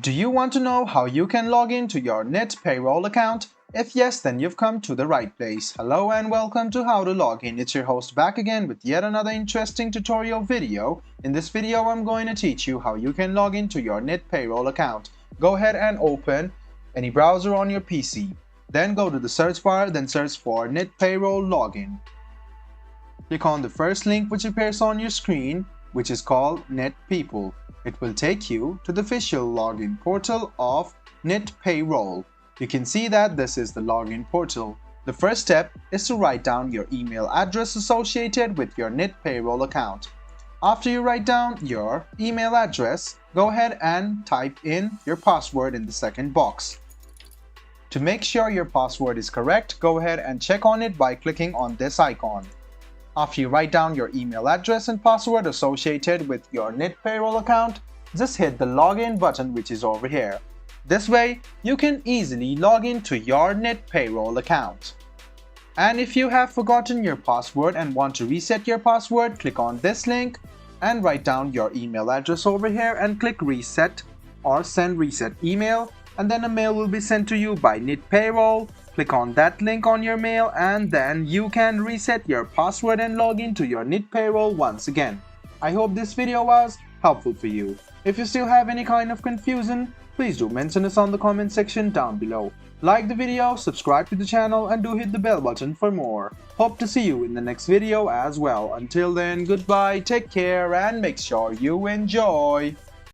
Do you want to know how you can log in to your Knit Payroll account? If yes, then you've come to the right place. Hello and welcome to How to Log In. It's your host back again with yet another interesting tutorial video. In this video, I'm going to teach you how you can log into your Knit Payroll account. Go ahead and open any browser on your PC. Then go to the search bar, then search for Knit Payroll Login. Click on the first link which appears on your screen, which is called Knit People. It will take you to the official login portal of Knit Payroll. You can see that this is the login portal. The first step is to write down your email address associated with your Knit Payroll account. After you write down your email address, go ahead and type in your password in the second box. To make sure your password is correct, go ahead and check on it by clicking on this icon. After you write down your email address and password associated with your Knit Payroll account, just hit the login button which is over here. This way, you can easily log into your Knit Payroll account. And if you have forgotten your password and want to reset your password, click on this link and write down your email address over here and click reset or send reset email, and then a mail will be sent to you by Knit Payroll. Click on that link on your mail and then you can reset your password and log into your Knit Payroll once again. I hope this video was helpful for you. If you still have any kind of confusion, please do mention us on the comment section down below. Like the video, subscribe to the channel and do hit the bell button for more. Hope to see you in the next video as well. Until then, goodbye, take care and make sure you enjoy.